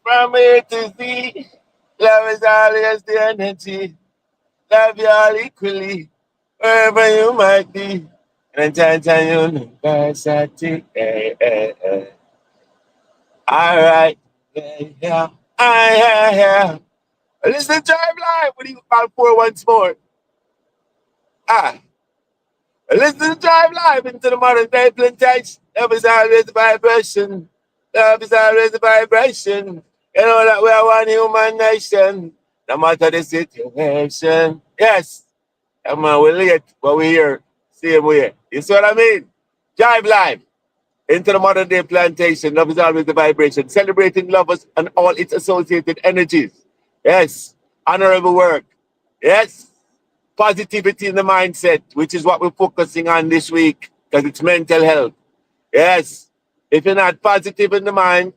from A to Z. Love is always the energy. Love you all equally, wherever you might be. And time university. All right. Yeah, yeah. Yeah. Listen to Drive Live. What do you Balfour once more? Ah. Listen to Drive Live into the modern day plantation. Love is always a vibration. Love is always a vibration. You know that we are one human nation. No matter the situation. Yes. Come on, we're late, but we're here. Same way. You see what I mean? Drive Live into the modern day plantation. Love is always the vibration. Celebrating lovers and all its associated energies. Yes. Honorable work. Yes. Positivity in the mindset, which is what we're focusing on this week, because it's mental health. Yes. If you're not positive in the mind,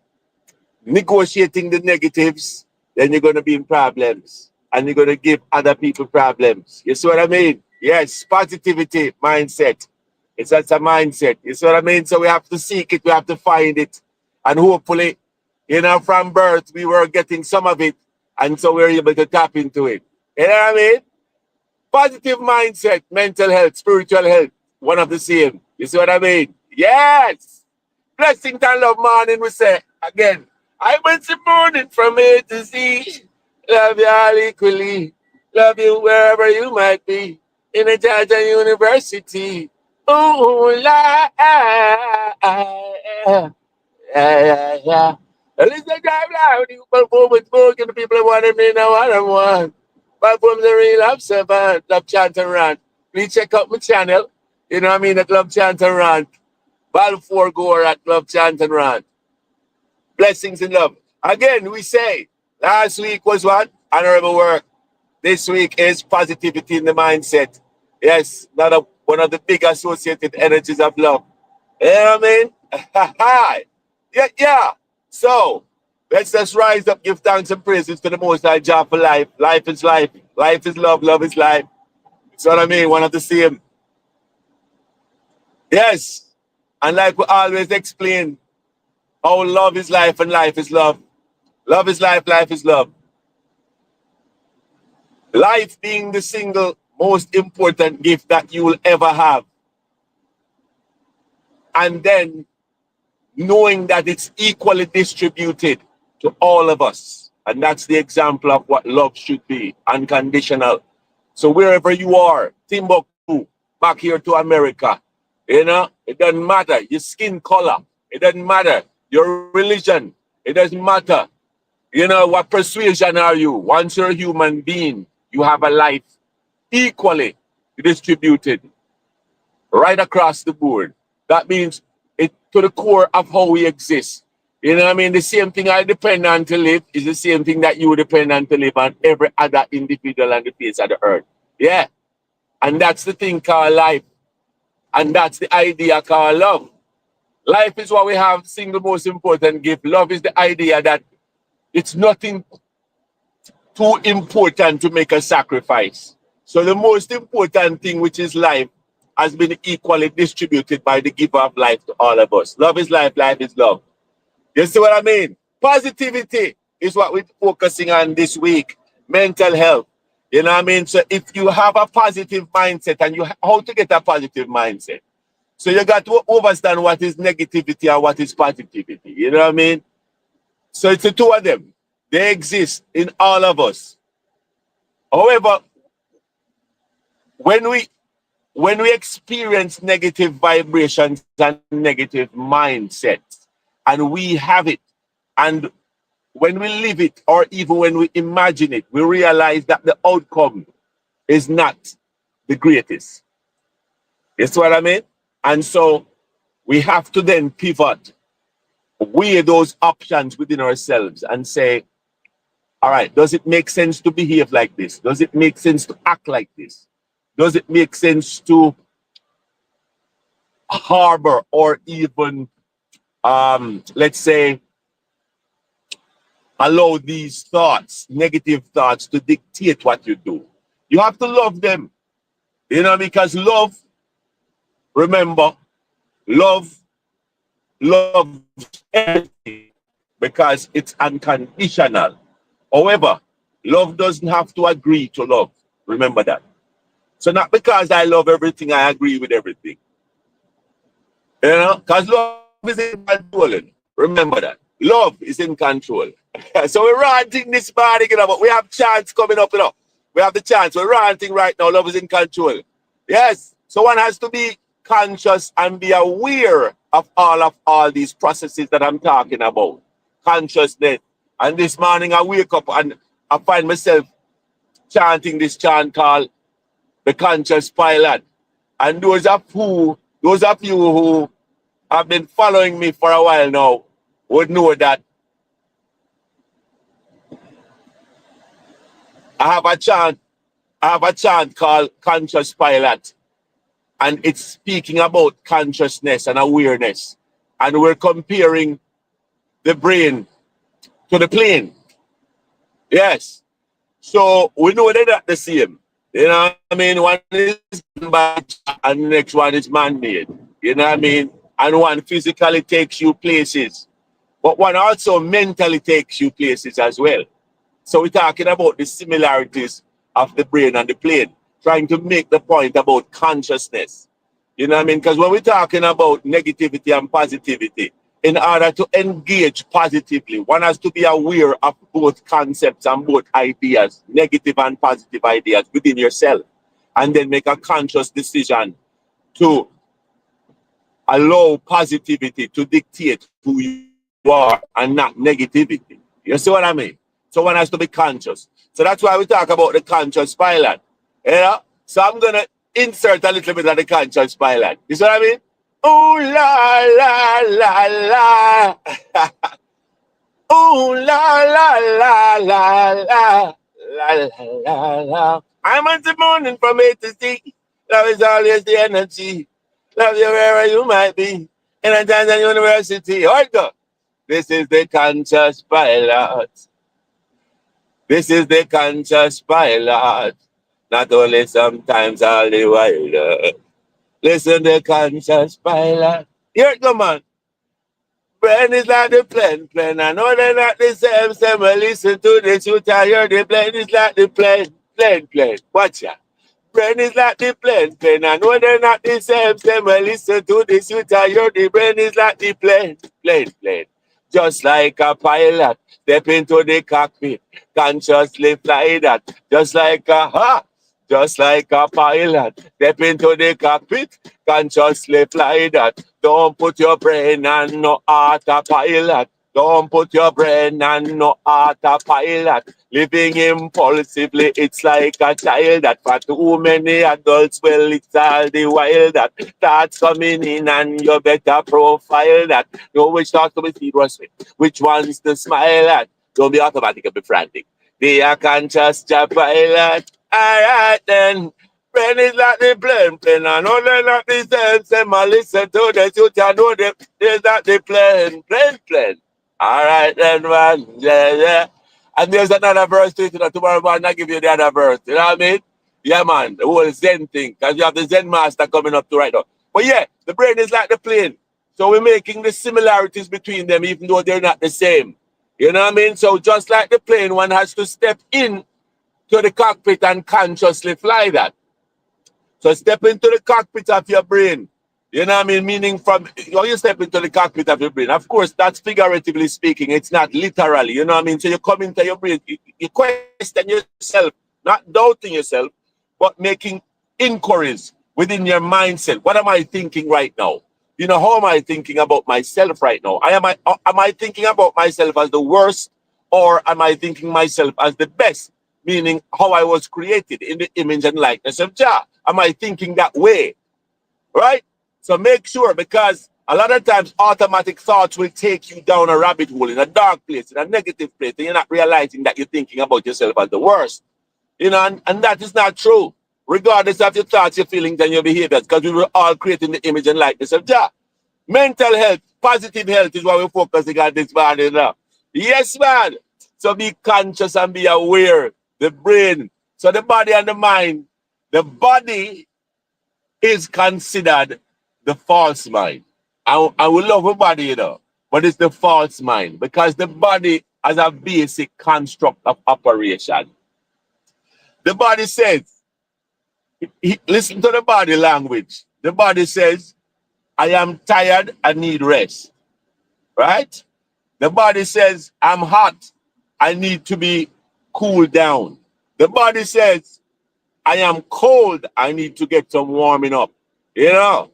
negotiating the negatives, then you're going to be in problems. And you're going to give other people problems. You see what I mean? Yes. Positivity mindset. It's just a mindset. You see what I mean? So we have to seek it. We have to find it. And hopefully, from birth, we were getting some of it. And so we're able to tap into it. You know what I mean? Positive mindset, mental health, spiritual health, one of the same. You see what I mean? Yes. Blessing and love morning, we say again. I went to morning from A to Z. Love you all equally. Love you wherever you might be. In a Georgia university. Ooh, la, yeah. Listen, drive loud. You perform with smoking the people who want me now. I don't want. But from the real observant, Love Chant and Rant. Please check out my channel. You know what I mean? At Love Chant and Rant. Balfour Gore at Love Chant and Rant. Blessings and love. Again, we say, last week was what? Honorable work. This week is positivity in the mindset. Yes, one of the big associated energies of love. You know what I mean? Yeah. So, let's just rise up, give thanks and praises to the Most High Jah for life. Life is life. Life is love. Love is life. That's what I mean. One of the same. Yes. And like we always explain, how love is life and life is love. Love is life. Life is love. Life being the single most important gift that you will ever have. And then knowing that it's equally distributed to all of us. And that's the example of what love should be, unconditional. So wherever you are, Timbuktu, back here to America, it doesn't matter your skin color. It doesn't matter your religion. It doesn't matter, what persuasion are you. Once you're a human being, you have a life equally distributed right across the board. That means it to the core of how we exist. You know what I mean? The same thing I depend on to live is the same thing that you depend on to live on every other individual on the face of the earth. Yeah. And that's the thing called life. And that's the idea called love. Life is what we have, single most important gift. Love is the idea that it's nothing too important to make a sacrifice. So the most important thing, which is life, has been equally distributed by the giver of life to all of us. Love is life, life is love. You see what I mean? Positivity is what we're focusing on this week. Mental health. You know what I mean? So if you have a positive mindset and how to get a positive mindset. So you got to understand what is negativity and what is positivity. You know what I mean? So it's the two of them. They exist in all of us. However, when we experience negative vibrations and negative mindsets, and we have it, and when we live it, or even when we imagine it, we realize that the outcome is not the greatest. You see what I mean? And so we have to then pivot, weigh those options within ourselves and say, all right, does it make sense to behave like this? Does it make sense to act like this? Does it make sense to harbor or even, let's say, allow these thoughts, negative thoughts, to dictate what you do? You have to love them, because love, remember, love loves everything because it's unconditional. However, love doesn't have to agree to love. Remember that. So not because I love everything, I agree with everything. You know, because love is in control. Remember that. Love is in control. So we're ranting this morning, you know, but we have chance coming up, you know. We have the chance. We're ranting right now. Love is in control. Yes. So one has to be conscious and be aware of all these processes that I'm talking about. Consciousness. And this morning I wake up and I find myself chanting this chant called the conscious pilot. And those of you who have been following me for a while now would know that I have a chant called Conscious Pilot. And it's speaking about consciousness and awareness. And we're comparing the brain to the plane. Yes. So we know they're not the same. You know what I mean? One is by and the next one is man-made. You know what I mean? And one physically takes you places. But one also mentally takes you places as well. So we're talking about the similarities of the brain and the plane, trying to make the point about consciousness. You know what I mean? Because when we're talking about negativity and positivity, in order to engage positively, one has to be aware of both concepts and both ideas, negative and positive ideas within yourself, and then make a conscious decision to allow positivity to dictate who you are and not negativity. You see what I mean? So one has to be conscious. So that's why we talk about the conscious pilot. You know? So I'm going to insert a little bit of the conscious pilot. You see what I mean? Ooh la la la la. Ooh la la la la la. La la la. I'm on the morning from A to Z. Love is always the energy. Love you wherever you might be. In a Tanzania University. Hold up. This is the conscious pilot. This is the conscious pilot. Not only sometimes, all the while. Listen, the conscious pilot. Here it go, man. Brain is like the plane. I know they're not the same. But listen to the shooter. I hear the plane is like the plane. Watch ya. Brain is like the plane. I know they're not the same. But listen to the shooter. Hear the brain is like the plane. Just like a pilot, step into the cockpit, consciously fly that. Just like a pilot, step into the cockpit, consciously fly that. Don't put your brain on no autopilot. Don't put your brain on no autopilot. Living impulsively, it's like a child that for too many adults, well, it's all the while that thoughts coming in and you better profile that. Know which thoughts to be serious with, which ones to smile at. Don't be automatic and be frantic. They are conscious pilot. All right then. Brain is like the plane. I know they're not the same. I listen to the truth. I know they're not the plane. All right then, man. Yeah. And there's another verse to it. You know, tomorrow morning I'll give you the other verse. You know what I mean? Yeah, man. The whole Zen thing. Because you have the Zen master coming up to right now. But yeah, the brain is like the plane. So we're making the similarities between them, even though they're not the same. You know what I mean? So just like the plane, one has to step in to the cockpit and consciously fly that. So step into the cockpit of your brain. You know what I mean? Meaning from, you step into the cockpit of your brain. Of course, that's figuratively speaking. It's not literally. You know what I mean? So you come into your brain, you question yourself, not doubting yourself, but making inquiries within your mindset. What am I thinking right now? You know, how am I thinking about myself right now? Am I thinking about myself as the worst, or am I thinking myself as the best? Meaning how I was created in the image and likeness of Jah. Am I thinking that way? Right? So make sure, because a lot of times automatic thoughts will take you down a rabbit hole in a dark place, in a negative place, and you're not realizing that you're thinking about yourself as the worst. You know, and that is not true, regardless of your thoughts, your feelings, and your behaviors, because we were all created in the image and likeness of Jah. Mental health, positive health is what we're focusing on this morning now. Yes, man. So be conscious and be aware. The brain, so the body and the mind. The body is considered the false mind. And we love our body, you know. but it's the false mind because the body has a basic construct of operation. The body says, listen to the body language. The body says, I am tired, I need rest, right? The body says, I'm hot, I need to be cooled down. The body says, I am cold, I need to get some warming up, you know?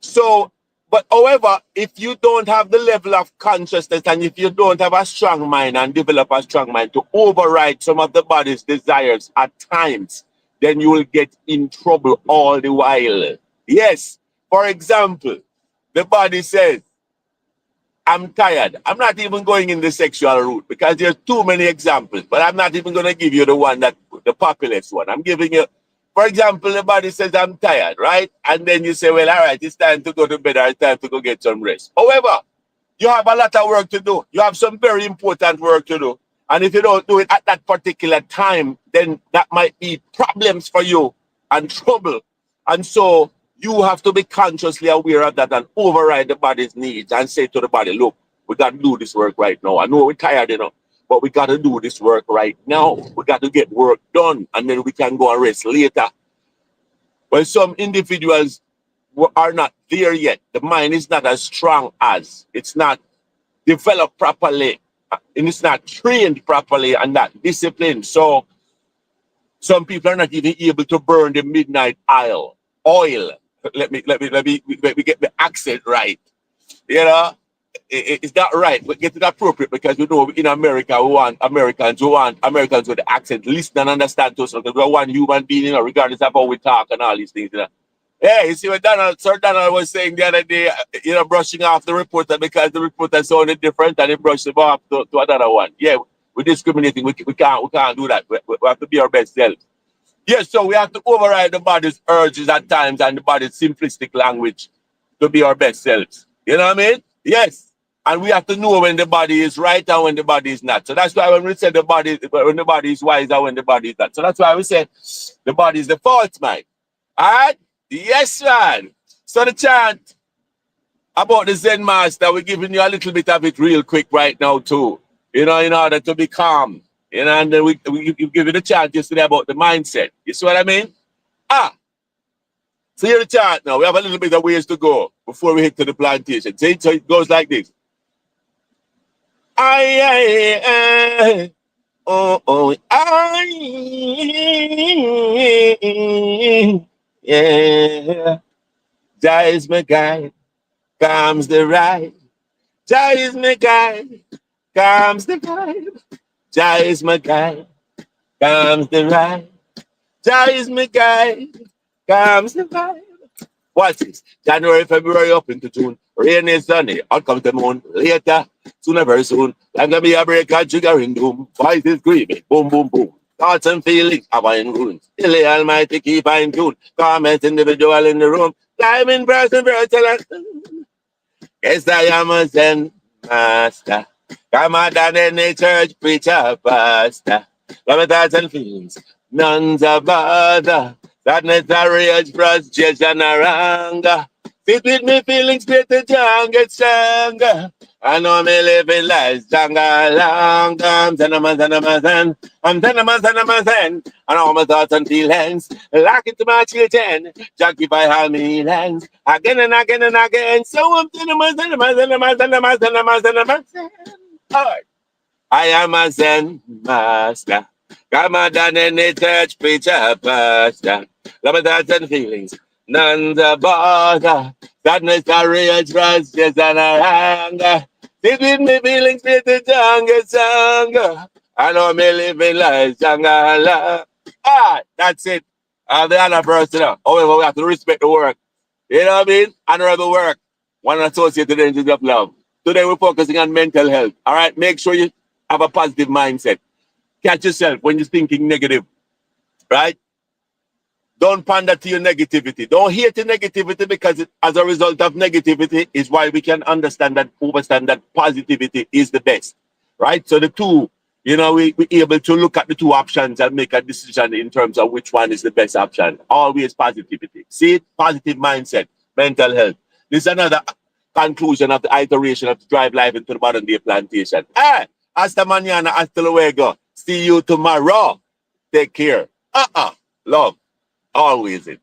So, but however, if you don't have the level of consciousness and if you don't have a strong mind and develop a strong mind to override some of the body's desires at times, then you will get in trouble all the while. Yes, for example, the body says, I'm tired. I'm not even going in the sexual route because there's too many examples, but I'm not even going to give you the one that the populist one. I'm giving you, for example, the body says, I'm tired, right? And then you say, well, all right, it's time to go to bed or it's time to go get some rest. However, you have a lot of work to do. You have some very important work to do. And if you don't do it at that particular time, then that might be problems for you and trouble. And so you have to be consciously aware of that and override the body's needs and say to the body, look, we got to do this work right now. I know we're tired, but we got to do this work right now. We got to get work done and then we can go and rest later. Well, some individuals are not there yet. The mind is not as strong as, it's not developed properly and it's not trained properly and not disciplined. So some people are not even able to burn the midnight oil. Let me get the accent right. It's not right, but get it appropriate because in America we want Americans with the accent listen and understand to us because we're one human being, regardless of how we talk and all these things. Yeah, you see what Sir Donald was saying the other day, brushing off the reporter because the reporter sounded different and he brushed him off to another one. Yeah, we're discriminating. We can't do that. We have to be our best selves. Yes, so we have to override the body's urges at times and the body's simplistic language to be our best selves. You know what I mean? Yes. And we have to know when the body is right and when the body is not. So that's why when we say when the body is wise and when the body is not. So that's why we say the body is the false mind. All right? Yes, man. So the chant about the Zen master, we're giving you a little bit of it real quick right now too. In order to be calm. And then we give you the chant yesterday about the mindset. You see what I mean? So here's the chant now. We have a little bit of ways to go before we hit to the plantation. See? So it goes like this. Yeah. Jah is my guide, calms the ride. Jah is my guide, calms the vibe. Jah is my guide, calms the ride. Jah is my guide, calms the vibe. Watch this. January, February, up into June. Rain is sunny, out comes the moon. Later, sooner very soon. Like gonna be a break, a trigger in doom. Voices screaming, boom, boom, boom. Thoughts and feelings are in ruins. Still the Almighty keep in tune. Comments individual in the room. Time in person, virtual. Yes, I am a Zen master. Come out down in the church, preacher, pastor. Love my thoughts and feelings. None's a bother. Sadness, a rage, frustration, or anger. Sit with me feelings, great to young, get stronger. I know me living life stronger, longer. I'm Zen. And all my thoughts and feelings, lock into my children, justify how me lands. Again and again and again. So I'm Zen. I am a Zen master. Come on down in the church, preacher, pastor. Love my thoughts and feelings. None's a bother. Sadness, a rage, frustration, and anger. Sit with me feelings, fit the jungle, stronger. I know me living life, stronger. That's it. The other person, however, we have to respect the work. You know what I mean? Honorable work. One associated engines of love. Today we're focusing on mental health. All right, make sure you have a positive mindset. Catch yourself when you're thinking negative, right? Don't pander to your negativity. Don't hate the negativity because as a result of negativity is why we can understand that positivity is the best, right? So the two, we're able to look at the two options and make a decision in terms of which one is the best option. Always positivity. See it? Positive mindset, mental health. This is another conclusion of the iteration of the Drive Live into the Modern Day Plantation. Hasta mañana, hasta luego. See you tomorrow. Take care. Love. Always it.